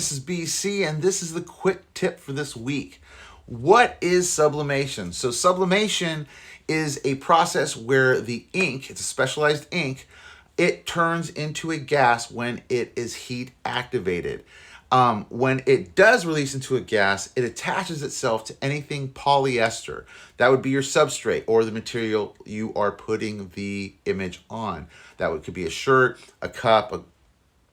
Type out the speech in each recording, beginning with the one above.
this is BC, and this is the quick tip for this week. What is sublimation? So sublimation is a process where the ink, it's a specialized ink, it turns into a gas when it is heat activated. When it does release into a gas, it attaches itself to anything polyester. That would be your substrate or the material you are putting the image on. That could be a shirt, a cup, a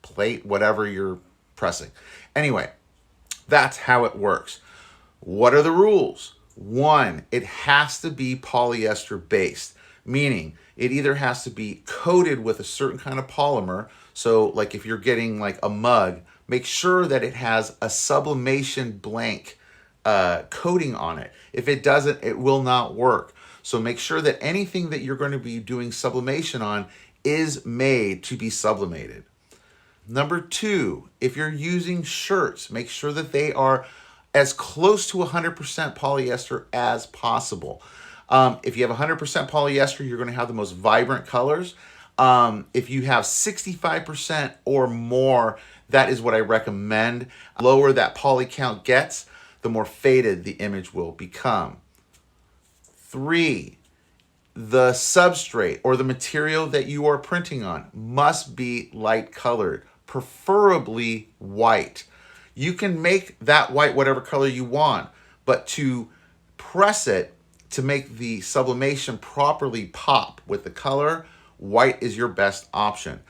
plate, whatever you're pressing. Anyway, that's how it works. What are the rules? 1, it has to be polyester based, meaning it either has to be coated with a certain kind of polymer. So like if you're getting like a mug, make sure that it has a sublimation blank coating on it. If it doesn't, it will not work. So make sure that anything that you're going to be doing sublimation on is made to be sublimated. Number 2, if you're using shirts, make sure that they are as close to 100% polyester as possible. If you have 100% polyester, you're going to have the most vibrant colors. If you have 65% or more, that is what I recommend. The lower that poly count gets, the more faded the image will become. 3, the substrate or the material that you are printing on must be light colored, preferably white. You can make that white whatever color you want, but to press it to make the sublimation properly pop with the color, white is your best option.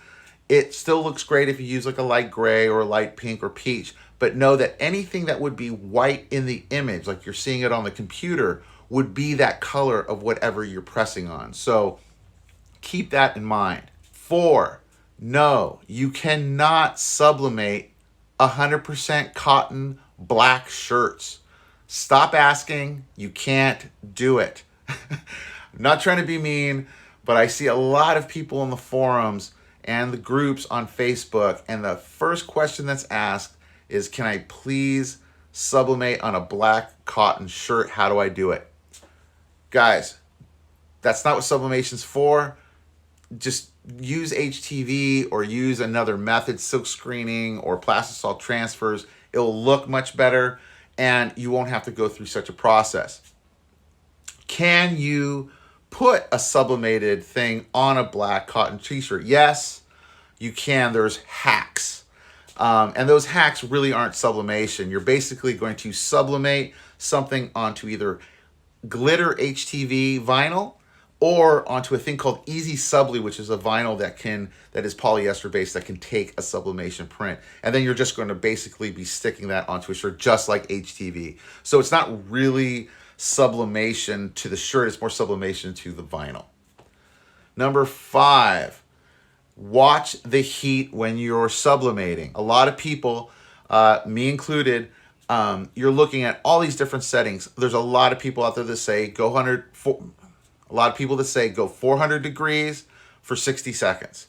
It still looks great if you use like a light gray or a light pink or peach, but know that anything that would be white in the image, like you're seeing it on the computer, would be that color of whatever you're pressing on. So keep that in mind. 4, no, you cannot sublimate 100% cotton black shirts. Stop asking, you can't do it. I'm not trying to be mean, but I see a lot of people in the forums and the groups on Facebook, and the first question that's asked is, can I please sublimate on a black cotton shirt? How do I do it? Guys, that's not what sublimation's for. Just use HTV or use another method, silk screening or plastisol transfers. It'll look much better and you won't have to go through such a process. Can you put a sublimated thing on a black cotton t-shirt? Yes, you can. There's hacks. And those hacks really aren't sublimation. You're basically going to sublimate something onto either glitter HTV vinyl or onto a thing called Easy Subli, which is a vinyl that is polyester based that can take a sublimation print. And then you're just going to basically be sticking that onto a shirt just like HTV. So it's not really sublimation to the shirt, it's more sublimation to the vinyl. Number 5, watch the heat when you're sublimating. A lot of people, me included, you're looking at all these different settings. There's a lot of people out there that say go 400 degrees for 60 seconds.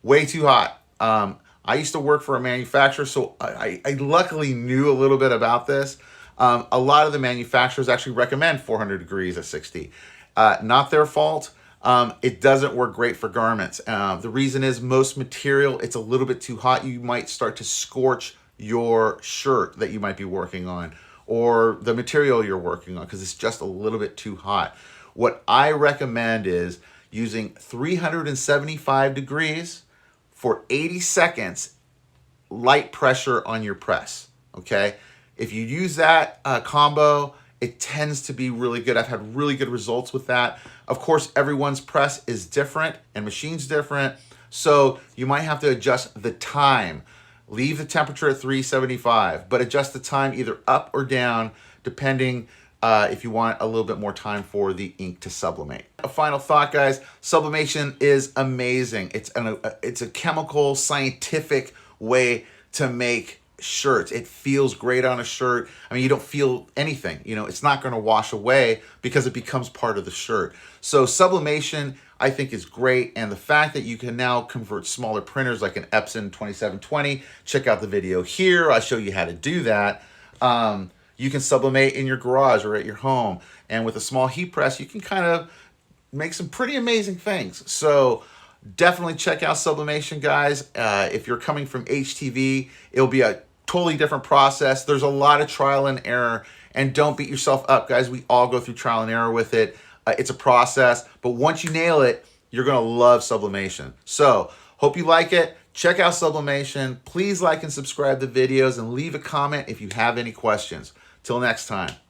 Way too hot. I used to work for a manufacturer, so I luckily knew a little bit about this. A lot of the manufacturers actually recommend 400 degrees at 60. Not their fault. It doesn't work great for garments. The reason is most material, it's a little bit too hot. You might start to scorch your shirt that you might be working on or the material you're working on because it's just a little bit too hot. What I recommend is using 375 degrees for 80 seconds, light pressure on your press, okay? If you use that combo, it tends to be really good. I've had really good results with that. Of course, everyone's press is different and machine's different, so you might have to adjust the time. Leave the temperature at 375, but adjust the time either up or down, depending if you want a little bit more time for the ink to sublimate. A final thought, guys, sublimation is amazing. It's a chemical, scientific way to make shirts. It feels great on a shirt. I mean, you don't feel anything, it's not going to wash away because it becomes part of the shirt. So sublimation, I think, is great. And the fact that you can now convert smaller printers like an Epson 2720, check out the video here. I'll show you how to do that. You can sublimate in your garage or at your home. And with a small heat press, you can kind of make some pretty amazing things. So definitely check out sublimation, guys. If you're coming from HTV, it'll be a totally different process. There's a lot of trial and error, and don't beat yourself up, guys. We all go through trial and error with it. It's a process, but once you nail it, you're gonna love sublimation. So, hope you like it. Check out Sublimation. Please like and subscribe the videos and leave a comment if you have any questions. Till next time.